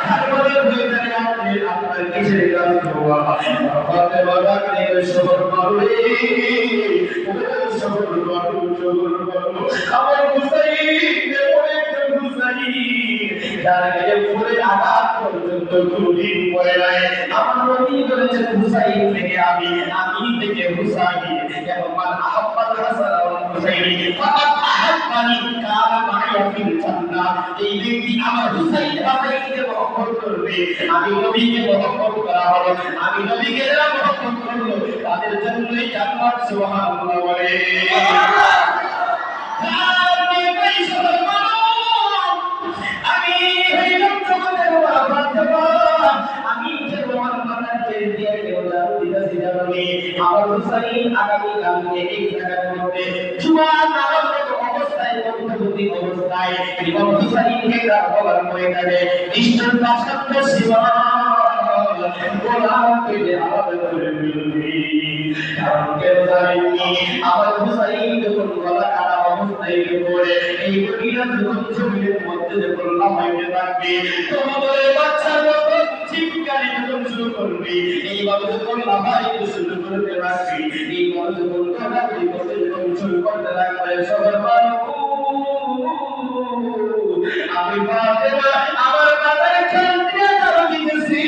কারবালার ময়দানে আপনি আপনার কিসের কাজ হওয়া ফাতেমা ডাকতে শহর করবে শহর করো আমার হুসাইন একটা হুসাইন যার গায়ে ফুলের আঘাত পর্যন্ত কোনদিন পড়ে নাই আমার নবী বলেছেন হুসাইন থেকে আমি থেকে হুসাইন এবং মান আহাব্বাত হাসান ওয়া হুসাইনি ফাকাদ আহাব্বানি কানা মাইয়া ফিল জান্নাহ এই ব্যক্তি আমার হুসাইন হাসাইনকে মহব্বত করবে আমি নবীকে মহব্বত করা হবে আমি নবীকে যারা মহব্বত করলো তাদের জন্যই জান্নাত সুবহানাল্লাহ বলে আমি হইলাম জগতের আমি যে রোমান মাতাকে দিয়ে কেউ জানো দিদাসি জানি আমার হুসাইন আগামী কালকে এই জায়গার মধ্যে জুয়ান নামক অবস্থায় মধ্যবর্তী অবস্থায় ইমাম হুসাইনকে কারবালার ময়দানে ইষ্টের পাশাত্য সীমা গোলাম পেলে আলাদা করে মিলবে কারণ কেউ জানেনি আমার হুসাইন যখন গলা কাটা অবস্থায় পড়ে এই মদিনা যখন জমিনের মধ্যে যখন লাফাইতে থাকবে তোমাদের বাচ্চার মতো চিৎকারি যখন শুরু করবে এইভাবে যখন লাফাইতে শুরু করতে থাকবে এইভাবে যখন কাটাকাটি করতে যখন শুরু করতে থাকবে সবার আমি ফাতেমা আমার বাবার চন্দ্রে তারা দিতেছি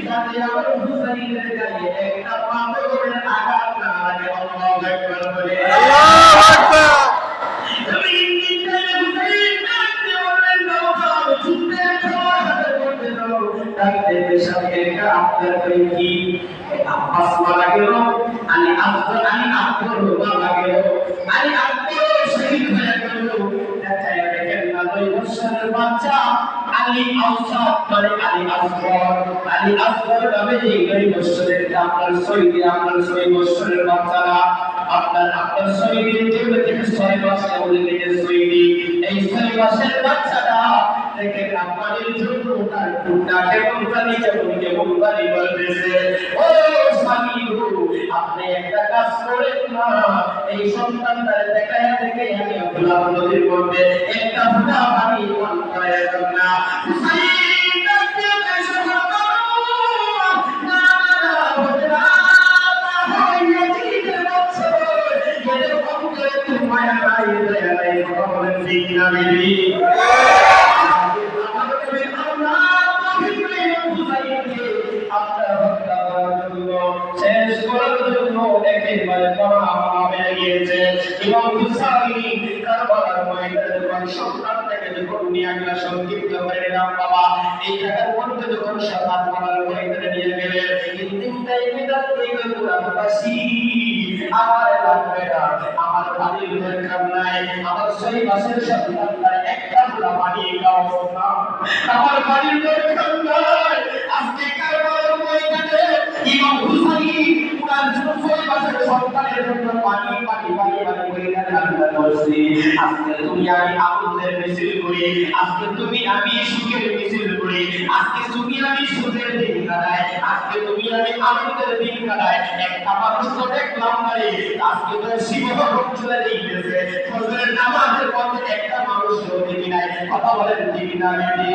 যাতে আমার হুসাইনের গায়ে একটা পাথরের আঘাত না লাগে আল্লাহু আকবার বলে আল্লাহু আকবার তুমি ইন্দিরে হুসাইন ডাকতে বলেন দাও ছুটে খাওয়া হাতে করতে দাও ডাকতে সাথে একটা আপনার কি আব্বাস মারা গেল আমি আব্বুর মারা গেল আমি আব্বুর শহীদ হয়ে গেল বাচ্চা আলী আওসাদ মানে আলী আসগর নামে যে 9 বছরের আপনার শহীদ বছরের বাচ্চারা আপনার শহীদের জন্য থেকে 6 মাস কেবল থেকে শহীদ এই 6 মাসের বাচ্চাটা দেখেন আপনাদের জন্য তার টুকটা কেমন বাড়ি বলতেছে ও স্বামী আপনি একটা কাজ করেন না এই সন্তানটারে দেখায় দেখে আমি আব্দুল্লাহ নদীর মধ্যে একটা ফুটা পানি পান করায় না হুসাইন ডাকতে এসে বলল না না হয় জিতে বলছো এর পক্ষে তোমায় নাই দেয় বলেন ঠিক না বিবি শেষ করার জন্য একেবারে মহামারী গিয়েছে ইমাম হুসাইন কারবালার ময়দানে যখন সন্তান থেকে যখন নিয়ে গেল সংক্ষিপ্ত করে নাম বাবা এই জায়গার মধ্যে যখন সন্তান কারবালার ময়দানে নিয়ে গেলেন তিন টাইমে দাঁড়িয়ে গেল পুরাবাসী আমার লাগবে না আমার বাড়ির দরকার নাই আমার সেই মাসের সন্তানটার একটা পুরা পানি খাওয়াবো না আমার বাড়ির দরকার নাই আজকে কারবালার ময়দানে ইমাম হুসাইন পুরান সেই মাসের সন্তানের জন্য পানি করে কান্না করছি আজকে তুমি আমি আনন্দের মিছিল করি আজকে তুমি আমি সুখের মিছিল করি আজকে তুমি আমি সুখের দিন কাটাই আজকে তুমি আমি আনন্দের দিন কাটাই একটা মানুষ তো দেখলাম না রে আজকে তো শিবহরম চলে গিয়েছে ফজরের নামাজের পরে একটা মানুষ দেখি নাই কথা বলেন ঠিক না আমি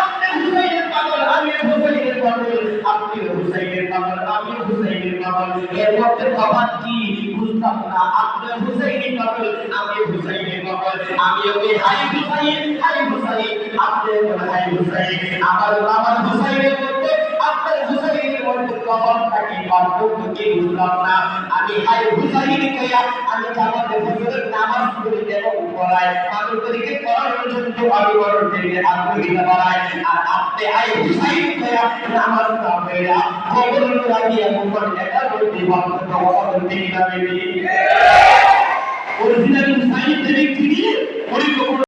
আপনি হুসাইনের পাগল আমি হুসাইনের পাগল এর মধ্যে তফাৎ কি বুঝতাম না আপনি হুসাইনের পাগল আমি হুসাইনের পাগল আমি ওই হাই হুসাইন আপনি হাই হুসাইন আমার হুসাইনের মধ্যে আপনার হুসাইনের মধ্যে তফাৎটা কি পার্থক্য কি বুঝলাম না আমি হাই হুসাইন কইয়া আমি জামাতে ফজরের নামাজ পড়ি এবং পড়াই পাগলদেরকে পড়ানোর জন্য আমি বড় থেকে আগ্রহী বাড়াই আর আপনি হাই হুসাইন কইয়া নামাজ না পড়া খবর লাগিয়া মুখর এটা বলতে বাধ্য কথা বলতে কি না বেবি অরিজিনাল হুসাইন দেখি ওই